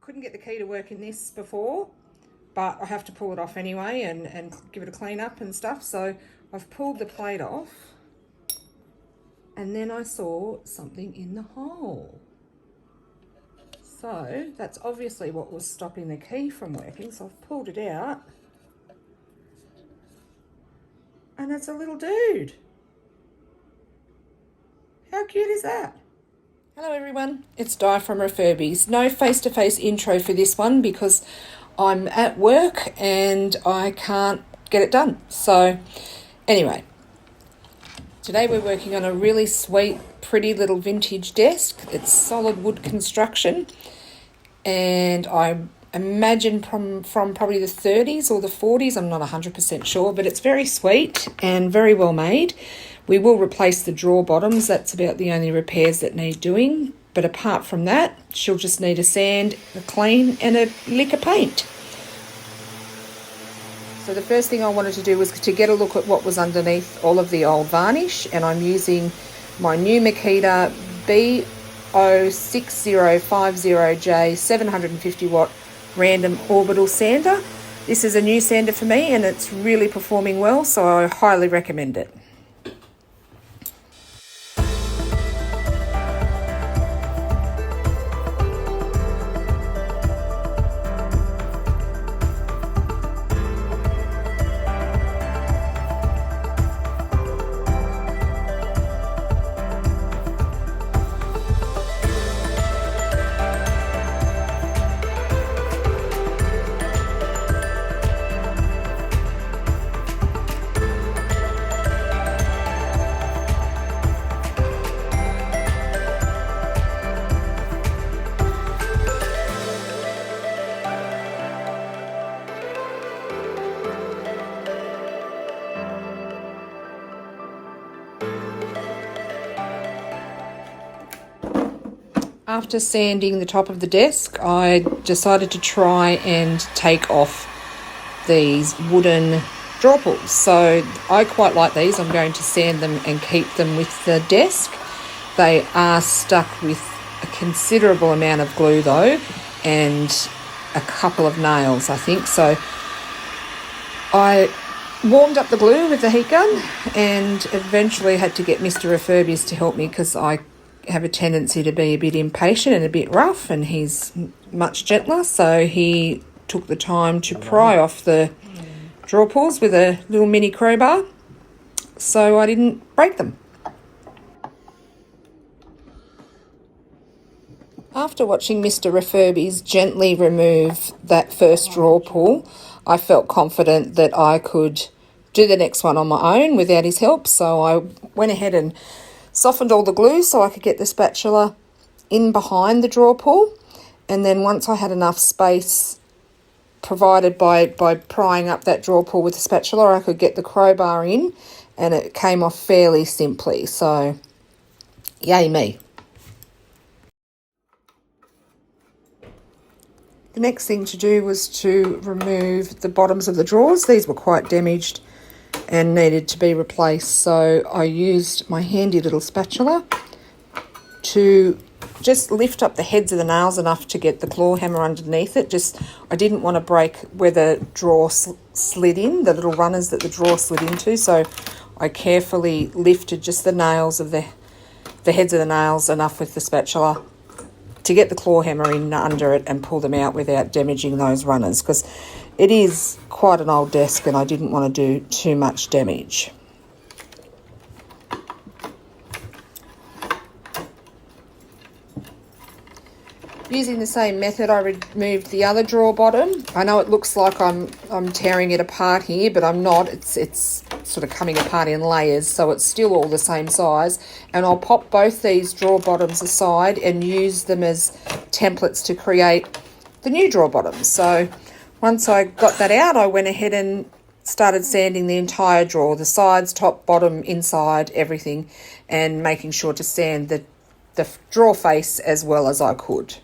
couldn't get the key to work in this before, but I have to pull it off anyway and give it a clean up and stuff. So I've pulled the plate off, and then I saw something in the hole. So that's obviously what was stopping the key from working. So I've pulled it out, and it's a little dude. How cute is that? Hello everyone, it's Di from Refurbies. No face-to-face intro for this one because I'm at work and I can't get it done. So anyway, today we're working on a really sweet, pretty little vintage desk. It's solid wood construction, and I imagine from probably the 30s or the 40s. I'm not 100% sure, but it's very sweet and very well made. We will replace the drawer bottoms. That's about the only repairs that need doing. But apart from that, she'll just need a sand, a clean, and a lick of paint. So the first thing I wanted to do was to get a look at what was underneath all of the old varnish, and I'm using my new Makita B06050J 750 watt random orbital sander. This is a new sander for me and it's really performing well, so I highly recommend it. After sanding the top of the desk, I decided to try and take off these wooden drawer pulls. So I quite like these. I'm going to sand them and keep them with the desk. They are stuck with a considerable amount of glue though, and a couple of nails, I think. So I warmed up the glue with the heat gun and eventually had to get Mr. Refurbies to help me because I have a tendency to be a bit impatient and a bit rough, and he's much gentler, so he took the time to pry off the drawer pulls with a little mini crowbar so I didn't break them. After watching Mr. Refurbies gently remove that first drawer pull, I felt confident that I could do the next one on my own without his help, so I went ahead and softened all the glue so I could get the spatula in behind the drawer pull, and then once I had enough space provided by prying up that drawer pull with the spatula, I could get the crowbar in, and it came off fairly simply, so yay me. The next thing to do was to remove the bottoms of the drawers. These were quite damaged and needed to be replaced, so I used my handy little spatula to just lift up the heads of the nails enough to get the claw hammer underneath it. I didn't want to break where the drawer slid in, the little runners that the drawer slid into, so I carefully lifted just the nails of the heads of the nails enough with the spatula to get the claw hammer in under it and pull them out without damaging those runners, because it is quite an old desk and I didn't want to do too much damage. Using the same method, I removed the other drawer bottom. I know it looks like I'm tearing it apart here, but I'm not. It's sort of coming apart in layers, so it's still all the same size. And I'll pop both these drawer bottoms aside and use them as templates to create the new drawer bottoms. So once I got that out, I went ahead and started sanding the entire drawer, the sides, top, bottom, inside, everything, and making sure to sand the drawer face as well as I could.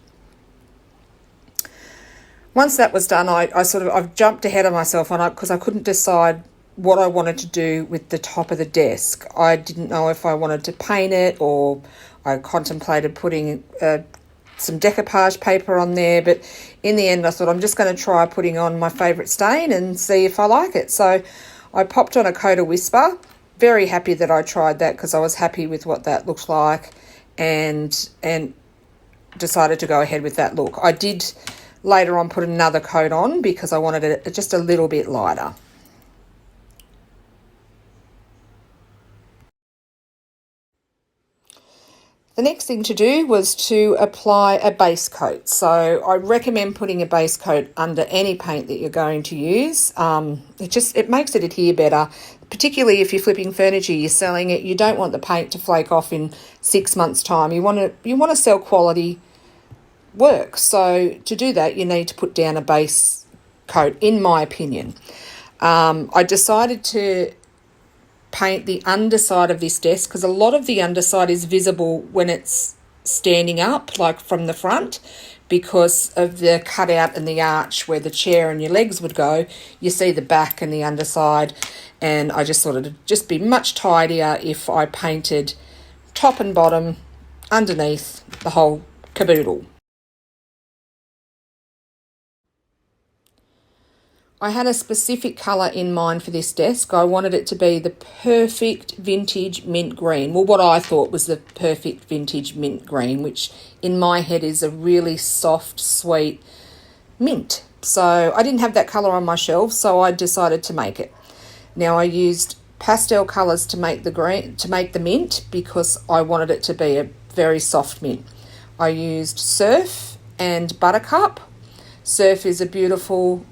Once that was done, I've jumped ahead of myself because I couldn't decide what I wanted to do with the top of the desk. I didn't know if I wanted to paint it, or I contemplated putting a some decoupage paper on there, but in the end I thought I'm just going to try putting on my favourite stain and see if I like it. So I popped on a coat of Whisper. Very happy that I tried that because I was happy with what that looked like, and decided to go ahead with that look. I did later on put another coat on because I wanted it just a little bit lighter. The next thing to do was to apply a base coat. So I recommend putting a base coat under any paint that you're going to use. It makes it adhere better, particularly if you're flipping furniture, you're selling it. You don't want the paint to flake off in 6 months' time. You want to sell quality work. So to do that, you need to put down a base coat, in my opinion. I decided to paint the underside of this desk because a lot of the underside is visible when it's standing up, like from the front, because of the cutout and the arch where the chair and your legs would go. You see the back and the underside, and I just thought it'd just be much tidier if I painted top and bottom, underneath, the whole caboodle. I had a specific colour in mind for this desk. I wanted it to be the perfect vintage mint green. Well, what I thought was the perfect vintage mint green, which in my head is a really soft, sweet mint. So I didn't have that colour on my shelf, so I decided to make it. Now I used pastel colours to make the mint because I wanted it to be a very soft mint. I used Surf and Buttercup. Surf is a beautiful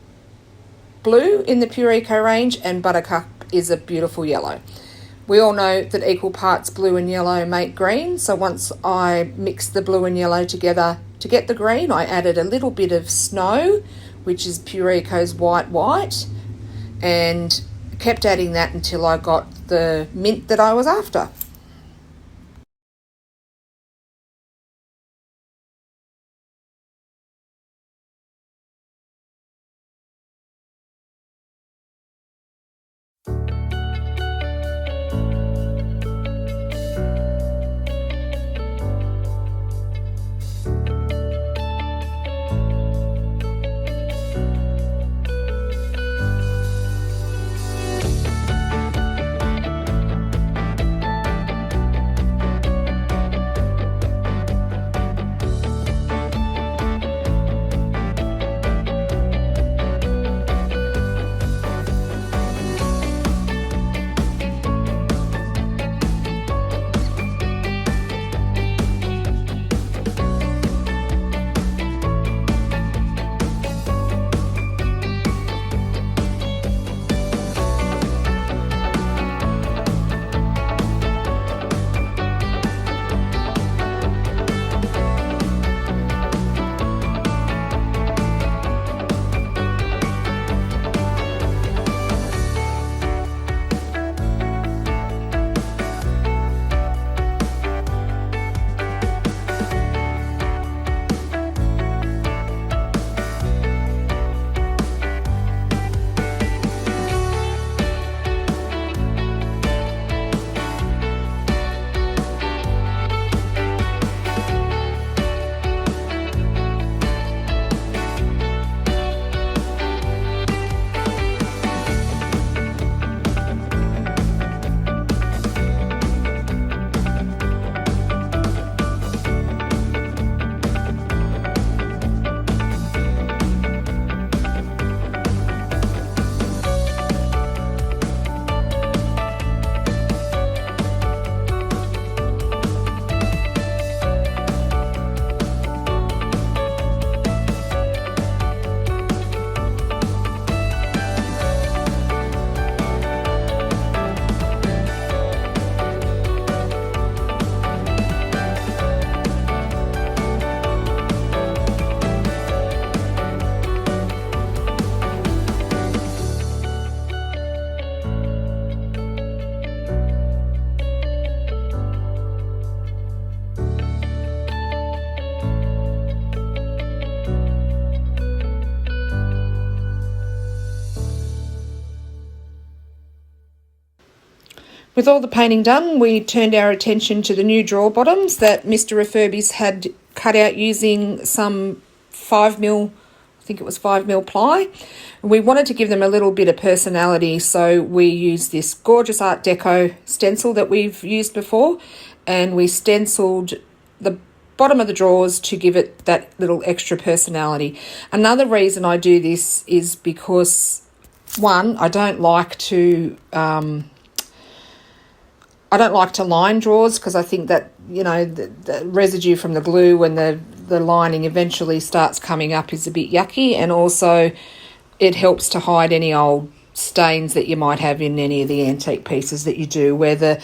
blue in the pureco range, and Buttercup is a beautiful yellow. We all know that equal parts blue and yellow make green, so once I mixed the blue and yellow together to get the green, I added a little bit of Snow, which is Pureco's white, and kept adding that until I got the mint that I was after. With all the painting done, we turned our attention to the new drawer bottoms that Mr. Refurbies had cut out using some 5mm, I think it was 5mm ply. We wanted to give them a little bit of personality, so we used this gorgeous Art Deco stencil that we've used before, and we stenciled the bottom of the drawers to give it that little extra personality. Another reason I do this is because, one, I don't like to line drawers, because I think that, you know, the residue from the glue when the lining eventually starts coming up is a bit yucky, and also it helps to hide any old stains that you might have in any of the antique pieces that you do, where the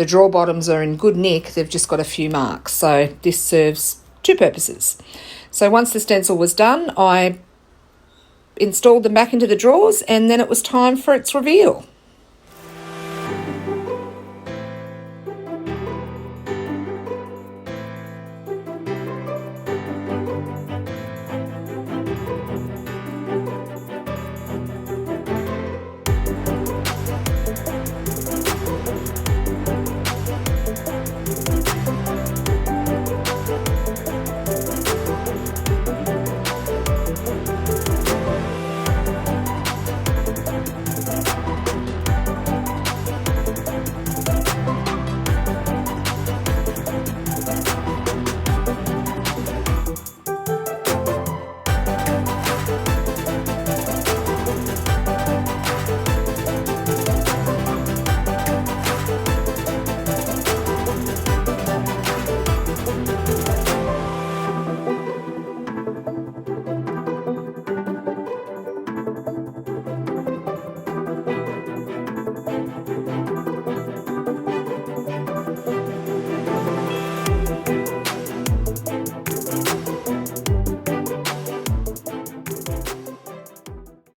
drawer bottoms are in good nick, they've just got a few marks. So this serves two purposes. So once the stencil was done, I installed them back into the drawers, and then it was time for its reveal.